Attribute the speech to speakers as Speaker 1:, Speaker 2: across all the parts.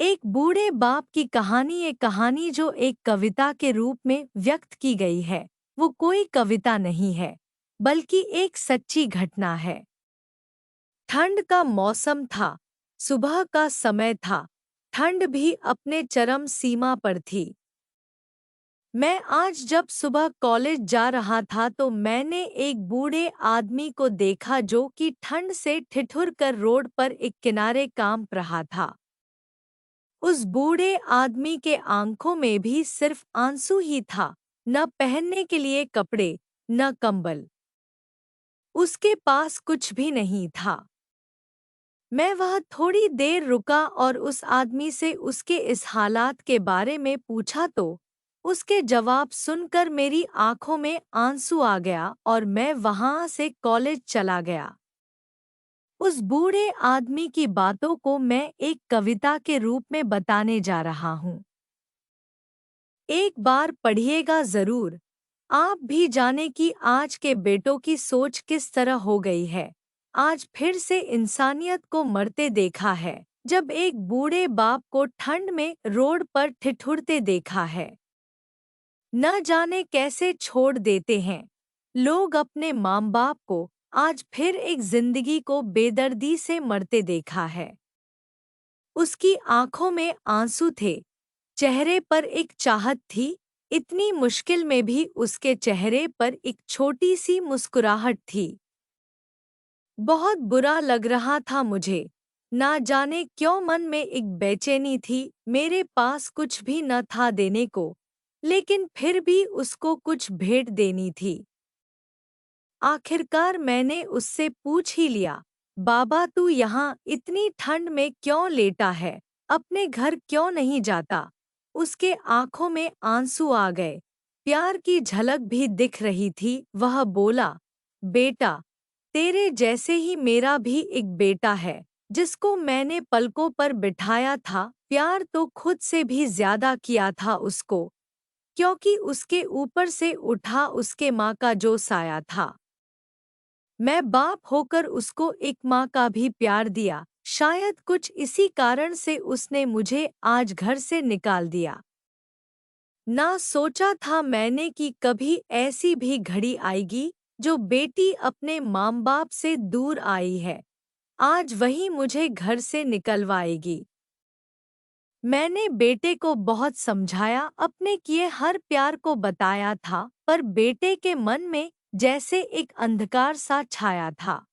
Speaker 1: एक बूढ़े बाप की कहानी। ये कहानी जो एक कविता के रूप में व्यक्त की गई है, वो कोई कविता नहीं है, बल्कि एक सच्ची घटना है। ठंड का मौसम था, सुबह का समय था, ठंड भी अपने चरम सीमा पर थी। मैं आज जब सुबह कॉलेज जा रहा था तो मैंने एक बूढ़े आदमी को देखा जो कि ठंड से ठिठुर कर रोड पर एक किनारे काम रहा था। उस बूढ़े आदमी के आंखों में भी सिर्फ आंसू ही था, न पहनने के लिए कपड़े, न कंबल। उसके पास कुछ भी नहीं था। मैं वह थोड़ी देर रुका और उस आदमी से उसके इस हालात के बारे में पूछा तो उसके जवाब सुनकर मेरी आंखों में आंसू आ गया और मैं वहां से कॉलेज चला गया। उस बूढ़े आदमी की बातों को मैं एक कविता के रूप में बताने जा रहा हूँ। एक बार पढ़िएगा जरूर, आप भी जाने कि आज के बेटों की सोच किस तरह हो गई है। आज फिर से इंसानियत को मरते देखा है, जब एक बूढ़े बाप को ठंड में रोड पर ठिठुरते देखा है। न जाने कैसे छोड़ देते हैं लोग अपने माँ बाप को। आज फिर एक जिंदगी को बेदर्दी से मरते देखा है। उसकी आंखों में आंसू थे, चेहरे पर एक चाहत थी। इतनी मुश्किल में भी उसके चेहरे पर एक छोटी सी मुस्कुराहट थी। बहुत बुरा लग रहा था मुझे। ना जाने क्यों मन में एक बेचैनी थी। मेरे पास कुछ भी न था देने को, लेकिन फिर भी उसको कुछ भेंट देनी थी। आखिरकार मैंने उससे पूछ ही लिया, बाबा तू यहाँ इतनी ठंड में क्यों लेटा है, अपने घर क्यों नहीं जाता? उसके आंखों में आंसू आ गए, प्यार की झलक भी दिख रही थी। वह बोला, बेटा, तेरे जैसे ही मेरा भी एक बेटा है, जिसको मैंने पलकों पर बिठाया था। प्यार तो खुद से भी ज्यादा किया था उसको, क्योंकि उसके ऊपर से उठा उसके माँ का जो साया था। मैं बाप होकर उसको एक माँ का भी प्यार दिया। शायद कुछ इसी कारण से उसने मुझे आज घर से निकाल दिया। ना सोचा था मैंने कि कभी ऐसी भी घड़ी आएगी जो बेटी अपने माँ बाप से दूर आई है, आज वही मुझे घर से निकलवाएगी। मैंने बेटे को बहुत समझाया, अपने किए हर प्यार को बताया था, पर बेटे के मन में जैसे एक अंधकार सा छाया था।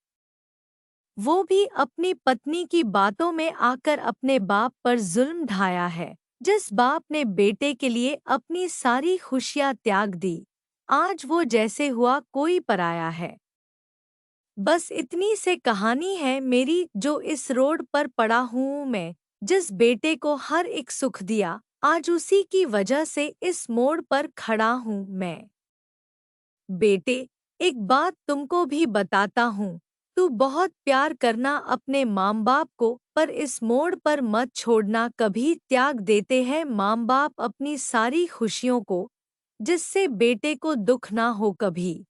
Speaker 1: वो भी अपनी पत्नी की बातों में आकर अपने बाप पर जुल्म ढाया है। जिस बाप ने बेटे के लिए अपनी सारी खुशियां त्याग दी, आज वो जैसे हुआ कोई पराया है। बस इतनी से कहानी है मेरी, जो इस रोड पर पड़ा हूँ मैं। जिस बेटे को हर एक सुख दिया, आज उसी की वजह से इस मोड़ पर खड़ा हूँ मैं। बेटे, एक बात तुमको भी बताता हूँ, तू बहुत प्यार करना अपने माँ बाप को, पर इस मोड़ पर मत छोड़ना। कभी त्याग देते हैं माँ बाप अपनी सारी खुशियों को, जिससे बेटे को दुख ना हो कभी।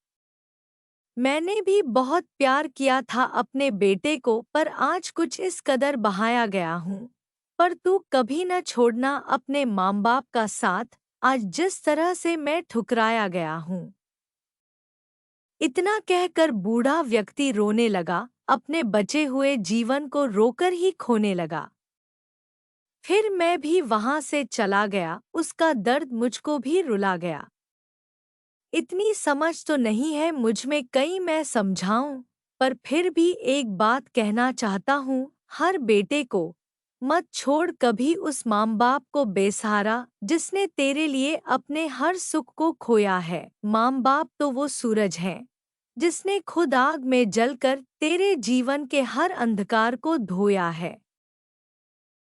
Speaker 1: मैंने भी बहुत प्यार किया था अपने बेटे को, पर आज कुछ इस कदर बहाया गया हूँ। पर तू कभी न छोड़ना अपने माँ बाप का साथ, आज जिस तरह से मैं ठुकराया गया हूँ। इतना कहकर बूढ़ा व्यक्ति रोने लगा, अपने बचे हुए जीवन को रोकर ही खोने लगा। फिर मैं भी वहां से चला गया, उसका दर्द मुझको भी रुला गया। इतनी समझ तो नहीं है मुझ में कहीं मैं समझाऊं, पर फिर भी एक बात कहना चाहता हूँ, हर बेटे को मत छोड़ कभी उस माँ बाप को बेसहारा, जिसने तेरे लिए अपने हर सुख को खोया है। माँ बाप तो वो सूरज है, जिसने खुद आग में जलकर तेरे जीवन के हर अंधकार को धोया है।